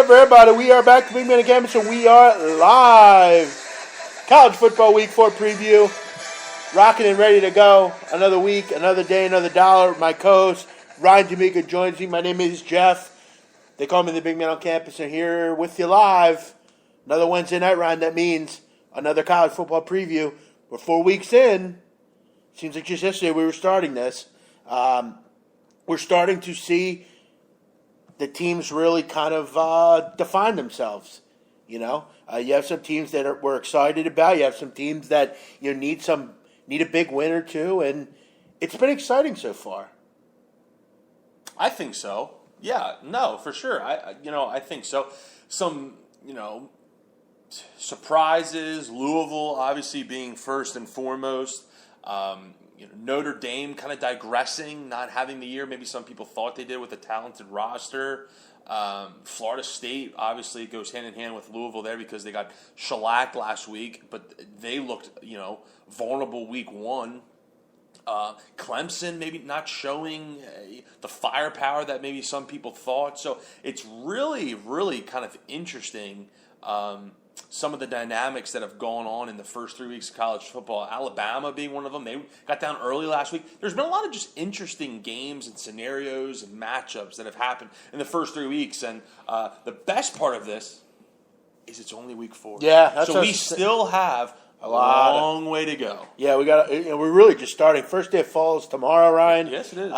up, everybody? We are back to Big Man Campus, and we are live. College Football Week 4 preview. Rocking and ready to go. Another week, another day, another dollar. My co-host, Ryan D'Amico, joins me. My name is Jeff. They call me the Big Man on Campus, and here with you live. Another Wednesday night, Ryan. That means another college football preview. We're 4 weeks in. Seems like just yesterday we were starting this. We're starting to see the teams really kind of define themselves. You know, you have some teams that we're excited about. You have some teams that need a big win or two, and it's been exciting so far. I think so. Yeah, no, for sure. I think so. Some surprises. Louisville obviously being first and foremost. Notre Dame kind of digressing, not having the year maybe some people thought they did with a talented roster. Florida State obviously goes hand in hand with Louisville there because they got shellacked last week, but they looked vulnerable week one. Clemson maybe not showing the firepower that maybe some people thought. So it's really, really kind of interesting. Some of the dynamics that have gone on in the first 3 weeks of college football, Alabama being one of them. They got down early last week. There's been a lot of just interesting games and scenarios and matchups that have happened in the first 3 weeks. And the best part of this is it's only week 4. Yeah, so we still have a long way to go. Yeah, we're really just starting. First day of fall is tomorrow, Ryan. Yes, it is.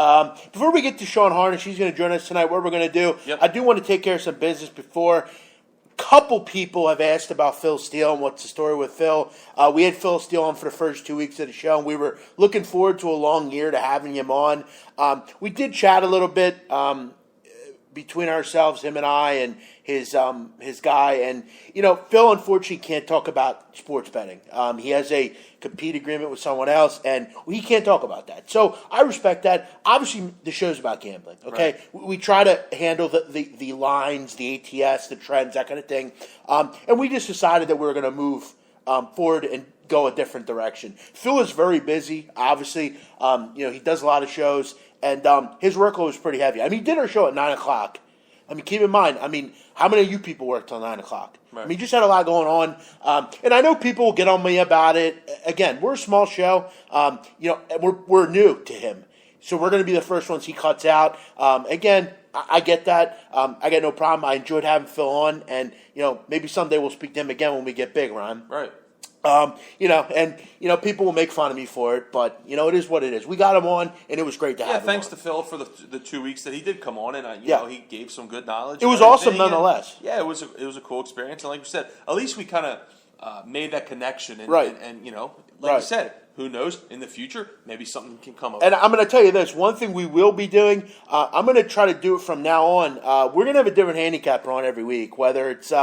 Before we get to Sean Harnish, he's going to join us tonight. What we're going to do, I do want to take care of some business before. Couple people have asked about Phil Steele and what's the story with Phil. We had Phil Steele on for the first 2 weeks of the show, and we were looking forward to a long year to having him on. We did chat a little bit between ourselves, him and I, and his guy. And, Phil unfortunately can't talk about sports betting. He has a compete agreement with someone else, and he can't talk about that. So I respect that. Obviously, the show's about gambling, okay? Right. We try to handle the lines, the ATS, the trends, that kind of thing. And we just decided that we were going to move forward and go a different direction. Phil is very busy, obviously. He does a lot of shows, and his workload is pretty heavy. I mean, he did our show at 9 o'clock. I mean, keep in mind, how many of you people work till 9 o'clock? Right. I mean, just had a lot going on. And I know people will get on me about it. Again, we're a small show. We're new to him. So we're going to be the first ones he cuts out. Again, I get that. I got no problem. I enjoyed having Phil on. And, maybe someday we'll speak to him again when we get big, Ron. Right. People will make fun of me for it, but, it is what it is. We got him on, and it was great to have him thanks on. to Phil for the 2 weeks that he did come on, and, he gave some good knowledge. It was awesome nonetheless. And, it was a cool experience, and like you said, at least we kind of made that connection, and, right. and you said, who knows, in the future, maybe something can come up. And I'm going to tell you this, one thing we will be doing, I'm going to try to do it from now on. We're going to have a different handicapper on every week, whether it's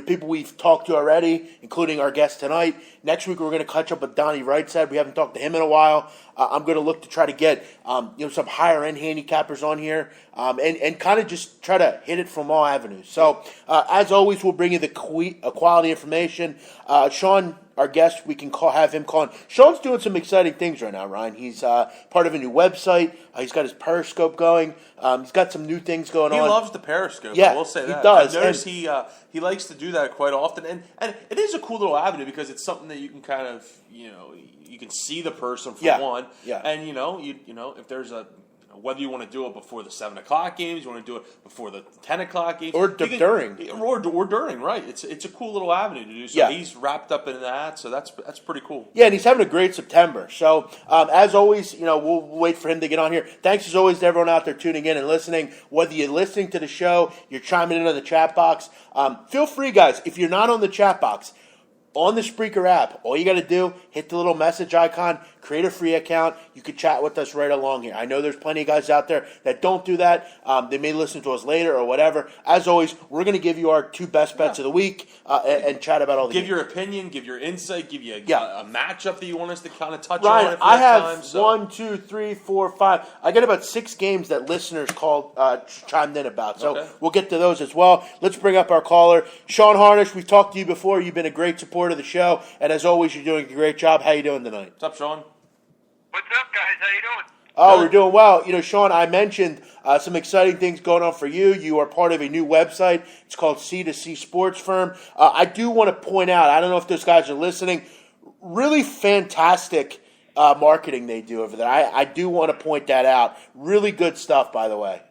people we've talked to already, including our guest tonight. Next week, we're going to catch up with Donnie Wrightside. We haven't talked to him in a while. I'm going to look to try to get some higher-end handicappers on here and kind of just try to hit it from all avenues. So, as always, we'll bring you the quality information. Sean, our guest, we can have him call in. Sean's doing some exciting things right now, Ryan. He's part of a new website. He's got his Periscope going. He's got some new things going on. He loves the Periscope. Yeah, I will say that. He does. I notice he likes to do that quite often, and it is a cool little avenue because it's something that you can kind of you can see the person for one. Yeah. And if there's whether you want to do it before the 7 o'clock games, you want to do it before the 10 o'clock games, or during, right? It's a cool little avenue to do. So he's wrapped up in that, so that's pretty cool. Yeah, and he's having a great September. So as always, we'll wait for him to get on here. Thanks as always to everyone out there tuning in and listening. Whether you're listening to the show, you're chiming in on the chat box. Feel free, guys. If you're not on the chat box, on the Spreaker app, all you got to do, hit the little message icon, create a free account. You can chat with us right along here. I know there's plenty of guys out there that don't do that. They may listen to us later or whatever. As always, we're going to give you our 2 best bets of the week and chat about all the games. Your opinion, give your insight, give you a matchup that you want us to kind of touch Ryan, on. I have 1, 2, 3, 4, 5. I got about 6 games that listeners chimed in about. So we'll get to those as well. Let's bring up our caller, Sean Harnish. We've talked to you before. You've been a great supporter of the show, and as always, you're doing a great job. How you doing tonight? What's up, Sean? What's up, guys? How you doing? Oh, Good. we're doing well. Sean, I mentioned some exciting things going on for you. You are part of a new website. It's called C2C Sports Firm. I do want to point out, I don't know if those guys are listening, really fantastic marketing they do over there. I do want to point that out. Really good stuff, by the way.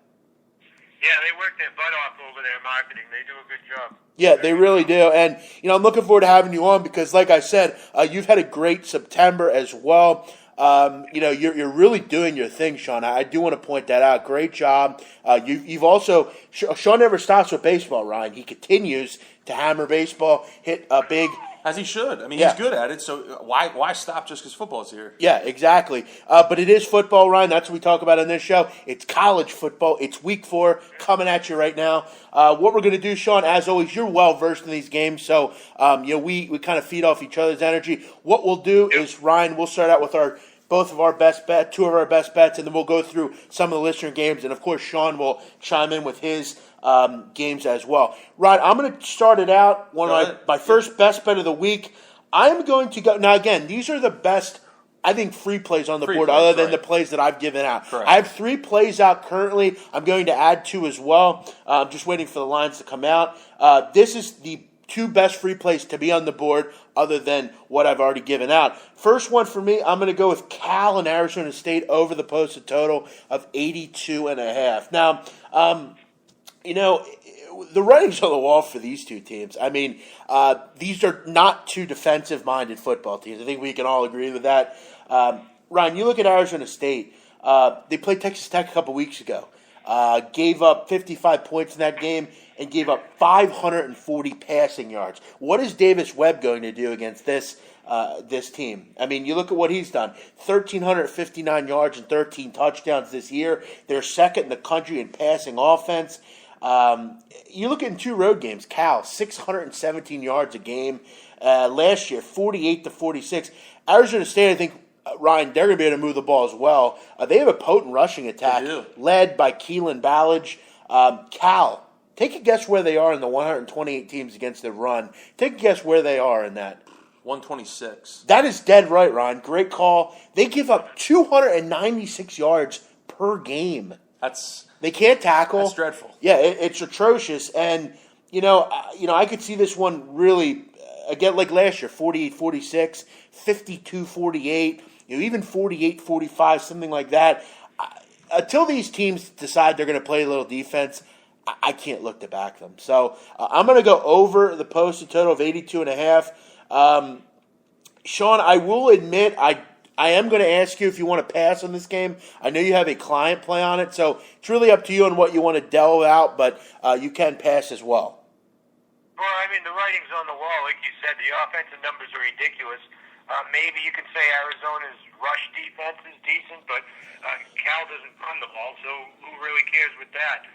Yeah, they work their butt off over there marketing. They do a good job. Yeah, they really do. And, I'm looking forward to having you on because, like I said, you've had a great September as well. You're really doing your thing, Sean. I do want to point that out. Great job. You've also Sean never stops with baseball, Ryan. He continues to hammer baseball, hit a big. As he should. I mean, Yeah. He's good at it, so why stop just because football's here? Yeah, exactly. But it is football, Ryan. That's what we talk about on this show. It's college football. It's week 4 coming at you right now. What we're going to do, Sean, as always, you're well versed in these games, so we kind of feed off each other's energy. What we'll do is, Ryan, we'll start out with two of our best bets, and then we'll go through some of the listener games, and of course, Sean will chime in with his games as well. Ryan, I'm going to start it out. One of my first best bet of the week. I'm going to go now. Again, these are the best, I think, free plays on the board, other than the plays that I've given out. Correct. I have 3 plays out currently. I'm going to add 2 as well. I'm just waiting for the lines to come out. This is the 2 best free plays to be on the board, other than what I've already given out. First one for me, I'm going to go with Cal and Arizona State over the posted total of 82.5. Now, the writing's on the wall for these two teams. I mean, these are not 2 defensive-minded football teams. I think we can all agree with that. Ryan, you look at Arizona State. They played Texas Tech a couple weeks ago. Gave up 55 points in that game and gave up 540 passing yards. What is Davis Webb going to do against this team? I mean, you look at what he's done. 1,359 yards and 13 touchdowns this year. They're second in the country in passing offense. You look at 2 road games. Cal, 617 yards a game. Last year, 48-46. Arizona State, I think, Ryan, they're going to be able to move the ball as well. They have a potent rushing attack led by Keelan Ballage. Cal, take a guess where they are in the 128 teams against the run. Take a guess where they are in that. 126. That is dead right, Ryan. Great call. They give up 296 yards per game. They can't tackle. That's dreadful. Yeah, it's atrocious. And, I could see this one really, again, like last year, 48-46, 52-48, even 48-45, something like that. Until these teams decide they're going to play a little defense, I can't look to back them. So I'm going to go over the posted total of 82.5. Sean, I will admit I am going to ask you if you want to pass on this game. I know you have a client play on it, so it's really up to you on what you want to delve out, but you can pass as well. Well, I mean, the writing's on the wall. Like you said, the offensive numbers are ridiculous. Maybe you can say Arizona's rush defense is decent, but Cal doesn't run the ball, so who really cares with that?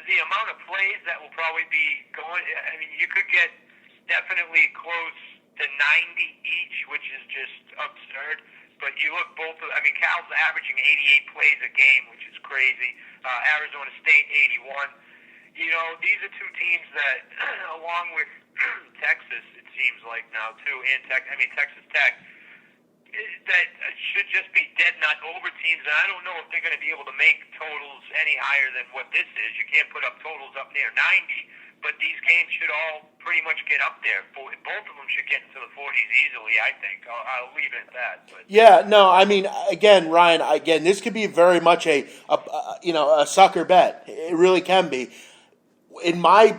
The amount of plays that will probably be going, I mean, you could get definitely close to 90 each, which is just absurd. But you look Cal's averaging 88 plays a game, which is crazy. Arizona State, 81. These are 2 teams that, along with Texas, it seems like now too, and Texas Tech, that should just be dead nut over teams. And I don't know if they're going to be able to make totals any higher than what this is. You can't put up totals up near 90, but these games should all pretty much get up there. Both of them should get into the 40s easily, I think. I'll leave it at that. But. Yeah, no, I mean, again, Ryan, this could be very much a sucker bet. It really can be. In my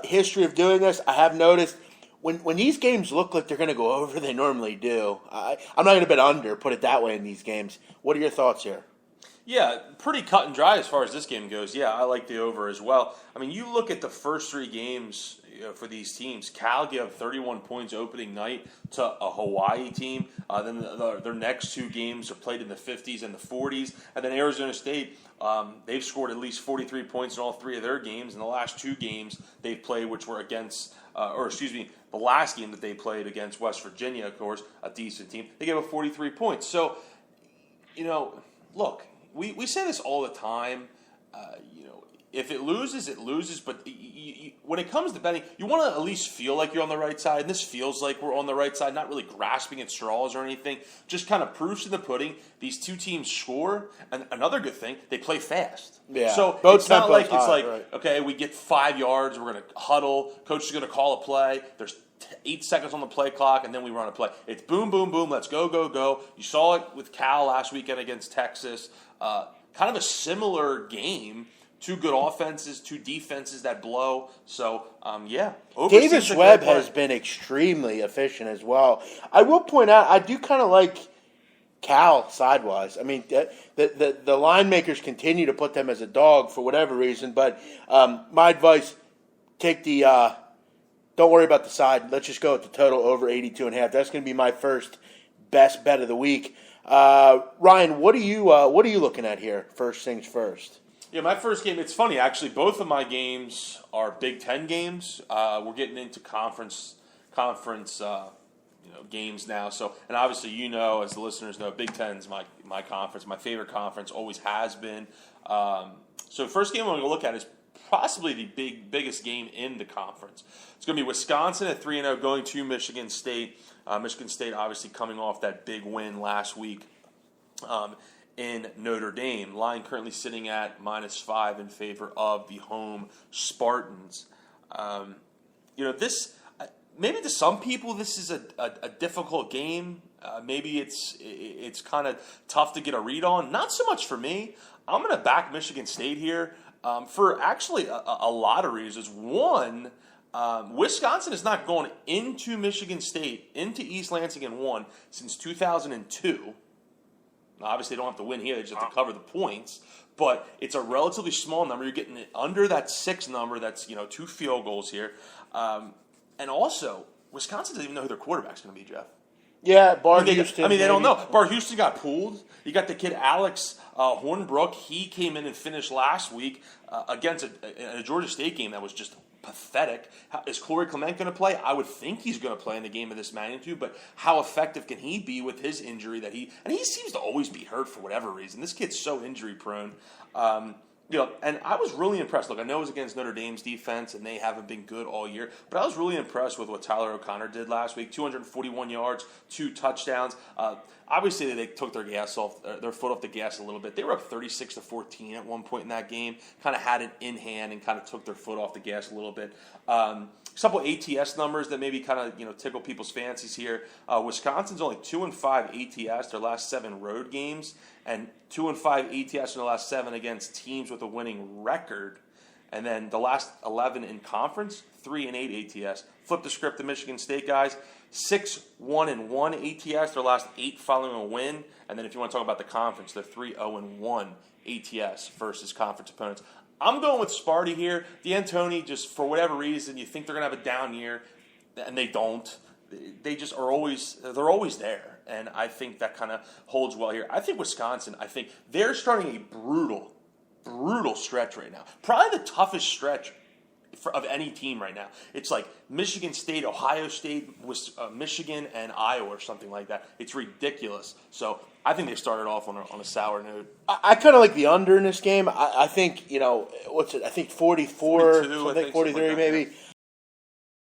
history of doing this, I have noticed when these games look like they're going to go over, they normally do. I'm not going to bet under, put it that way, in these games. What are your thoughts here? Yeah, pretty cut and dry as far as this game goes. Yeah, I like the over as well. I mean, you look at the first 3 games for these teams. Cal gave up 31 points opening night to a Hawaii team. Then their next 2 games are played in the 50s and the 40s. And then Arizona State, they've scored at least 43 points in all 3 of their games. In the last 2 games they've played, which were against, the last game that they played against West Virginia, of course, a decent team, they gave up 43 points. So, look, we say this all the time. if it loses, it loses. But when it comes to betting, you want to at least feel like you're on the right side. And this feels like we're on the right side, not really grasping at straws or anything. Just kind of proofs in the pudding. These two teams score. And another good thing, they play fast. Yeah. So Both it's not like right. okay, we get 5 yards, we're going to huddle. Coach is going to call a play. There's 8 seconds on the play clock, and then we run a play. It's boom, boom, boom. Let's go, go, go. You saw it with Cal last weekend against Texas. Kind of a similar game. 2 good offenses, 2 defenses that blow. So, Davis Webb has been extremely efficient as well. I will point out, I do kind of like Cal sidewise. I mean, the line makers continue to put them as a dog for whatever reason. But my advice, take the don't worry about the side. Let's just go with the total over 82.5. That's going to be my first best bet of the week. Ryan, what are you looking at here? First things first. Yeah, my first game, it's funny, actually, both of my games are Big Ten games. We're getting into conference games now. So, and obviously, as the listeners know, Big Ten's my conference, my favorite conference, always has been. So first game I'm going to look at is possibly the biggest game in the conference. It's going to be Wisconsin at 3-0 going to Michigan State. Michigan State obviously coming off that big win last week. In Notre Dame. Line currently sitting at -5 in favor of the home Spartans. This maybe to some people this is a difficult game. Maybe it's kind of tough to get a read on. Not so much for me. I'm going to back Michigan State here for actually a lot of reasons. One, Wisconsin is not going into Michigan State, into East Lansing and won since 2002. Obviously, they don't have to win here. They just have to cover the points. But it's a relatively small number. You're getting it under that 6 number. That's 2 field goals here. And also, Wisconsin doesn't even know who their quarterback's going to be, Jeff. Yeah, Houston. They don't know. Bar Houston got pulled. You got the kid Alex Hornbrook. He came in and finished last week against a Georgia State game that was just pathetic. Is Corey Clement going to play? I would think he's going to play in a game of this magnitude, but how effective can he be with his injury and he seems to always be hurt for whatever reason. This kid's so injury prone. And I was really impressed. Look, I know it was against Notre Dame's defense, and they haven't been good all year, but I was really impressed with what Tyler O'Connor did last week. 241 yards, 2 touchdowns. Obviously, they took their foot off the gas a little bit. They were up 36-14 at one point in that game. Kind of had it in hand and kind of took their foot off the gas a little bit. A couple ATS numbers that maybe kind of tickle people's fancies here. Wisconsin's only 2-5 ATS their last 7 road games, and 2-5 ATS in the last 7 against teams with a winning record. And then the last 11 in conference, 3-8 ATS. Flip the script to Michigan State, guys. 6-1-1 ATS, their last 8 following a win. And then if you want to talk about the conference, they're 3-0-1 ATS versus conference opponents. I'm going with Sparty here. D'Antoni, just for whatever reason, you think they're going to have a down year, and they don't. They just are always there. And I think that kind of holds well here. I think Wisconsin, they're starting a brutal stretch right now. Probably the toughest stretch of any team right now. It's like Michigan State, Ohio State, Michigan, and Iowa or something like that. It's ridiculous. So I think they started off on a sour note. I kind of like the under in this game. I think, what's it? I think 44, 43 maybe.